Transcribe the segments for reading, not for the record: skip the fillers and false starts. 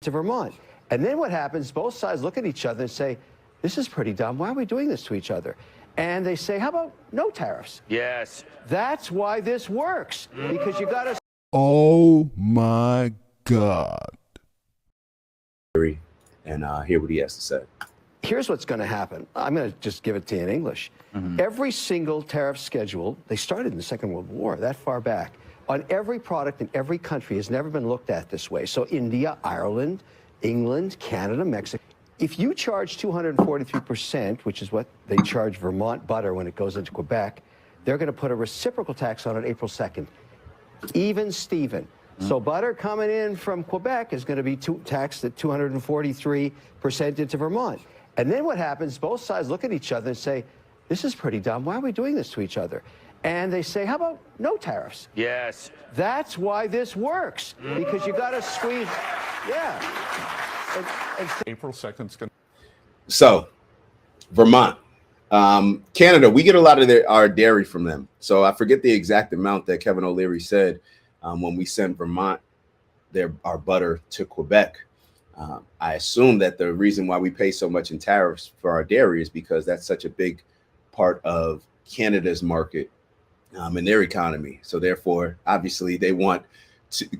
to Vermont. And then what happens, both sides look at each other and say, this is pretty dumb. Why are we doing this to each other? And they say, how about no tariffs? Yes. That's why this works, because you got to... Oh, my God. And hear what he has to say. Here's what's going to happen. I'm going to just give it to you in English. Every single tariff schedule, they started in the Second World War, that far back, on every product in every country has never been looked at this way. So India, Ireland, England, Canada, Mexico. If you charge 243%, which is what they charge Vermont butter when it goes into Quebec, they're going to put a reciprocal tax on it April 2nd. Even Steven. So butter coming in from Quebec is going to be taxed at 243% into Vermont. And then what happens, both sides look at each other and say, this is pretty dumb. Why are we doing this to each other? And they say, how about no tariffs? Yes. That's why this works, because you got to squeeze. Yeah. April 2nd's going to... So, Vermont. Canada, we get a lot of our dairy from them. So I forget the exact amount that Kevin O'Leary said when we send Vermont our butter to Quebec. I assume that the reason why we pay so much in tariffs for our dairy is because that's such a big part of Canada's market and their economy. So therefore, obviously, they want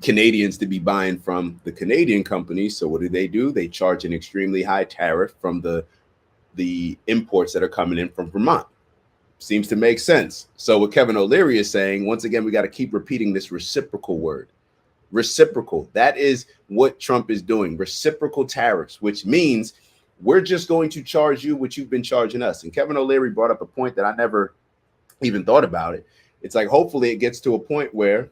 Canadians to be buying from the Canadian companies. So what do? They charge an extremely high tariff from the imports that are coming in from Vermont. Seems to make sense. So what Kevin O'Leary is saying, once again, we got to keep repeating this reciprocal word. Reciprocal. That is what Trump is doing. Reciprocal tariffs, which means we're just going to charge you what you've been charging us. And Kevin O'Leary brought up a point that I never even thought about it. It's like, hopefully it gets to a point where,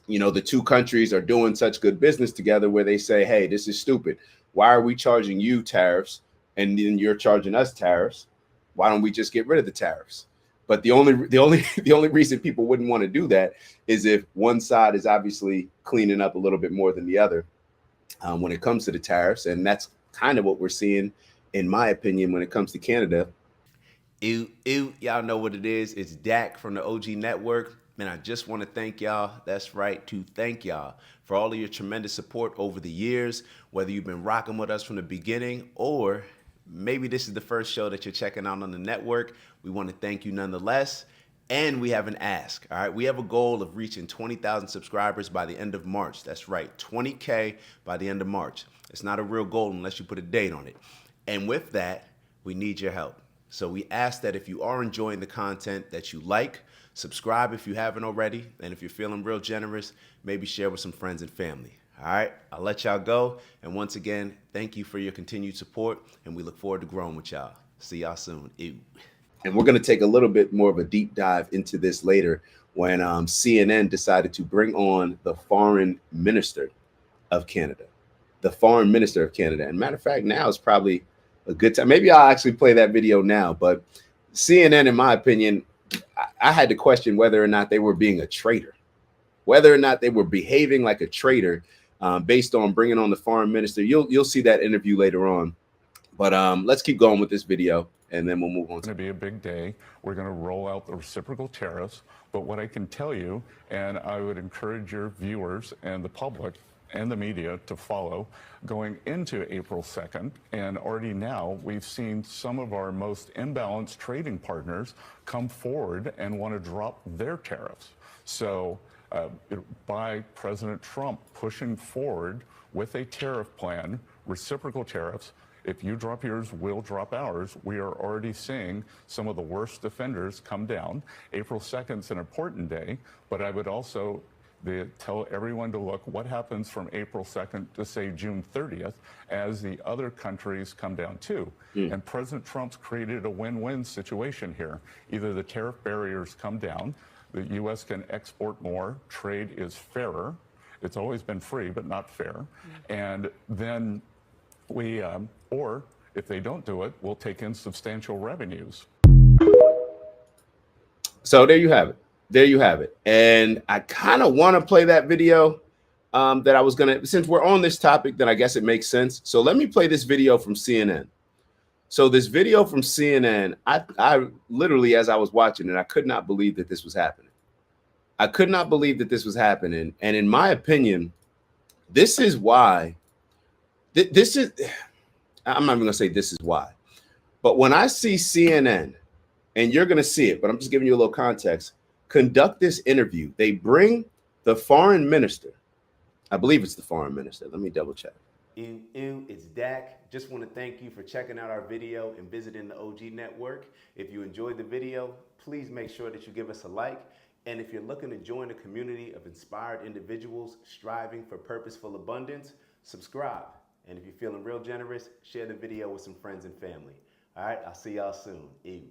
you know, the two countries are doing such good business together where they say, hey, this is stupid. Why are we charging you tariffs and then you're charging us tariffs? Why don't we just get rid of the tariffs? But the only reason people wouldn't want to do that is if one side is obviously cleaning up a little bit more than the other when it comes to the tariffs. And that's kind of what we're seeing, in my opinion, when it comes to Canada. Y'all know what it is. It's Dak from the OG Network. Man, I just want to thank y'all. That's right, to thank y'all for all of your tremendous support over the years, whether you've been rocking with us from the beginning or maybe this is the first show that you're checking out on the network. We want to thank you nonetheless. And we have an ask, all right? We have a goal of reaching 20,000 subscribers by the end of March. That's right, 20K by the end of March. It's not a real goal unless you put a date on it. And with that, we need your help. So we ask that if you are enjoying the content that you like, subscribe if you haven't already. And if you're feeling real generous, maybe share with some friends and family. All right, I'll let y'all go. And once again, thank you for your continued support. And we look forward to growing with y'all. See y'all soon. Ew. And we're going to take a little bit more of a deep dive into this later when CNN decided to bring on the foreign minister of Canada. The foreign minister of Canada. And matter of fact, now is probably a good time. Maybe I'll actually play that video now. But CNN, in my opinion, I had to question whether or not they were being a traitor, whether or not they were behaving like a traitor based on bringing on the foreign minister. You'll see that interview later on. But let's keep going with this video, and then we'll move on. It's going to be a big day. We're going to roll out the reciprocal tariffs. But what I can tell you, and I would encourage your viewers and the public and the media to follow, going into April 2nd, and already now we've seen some of our most imbalanced trading partners come forward and want to drop their tariffs. So by President Trump pushing forward with a tariff plan, reciprocal tariffs, if you drop yours, we'll drop ours. We are already seeing some of the worst offenders come down. April 2nd is an important day, but I would also tell everyone to look what happens from April 2nd to, say, June 30th as the other countries come down too. And President Trump's created a win-win situation here. Either the tariff barriers come down, the U.S. can export more, trade is fairer. It's always been free, but not fair. And then we, or if they don't do it, we'll take in substantial revenues. So there you have it. There you have it. And I kind of want to play that video that I was going to, since we're on this topic, then I guess it makes sense. So let me play this video from CNN. So this video from CNN, I literally, as I was watching it, I could not believe that this was happening. I could not believe that this was happening. And in my opinion, this is why This is, I'm not even gonna say this is why, but when I see CNN, and you're gonna see it, but I'm just giving you a little context, conduct this interview. They bring the foreign minister. I believe it's the foreign minister. Let me double check. It's Dak. Just want to thank you for checking out our video and visiting the OG Network. If you enjoyed the video, please make sure that you give us a like. And if you're looking to join a community of inspired individuals striving for purposeful abundance, subscribe. And if you're feeling real generous, share the video with some friends and family. All right, I'll see y'all soon. Ew.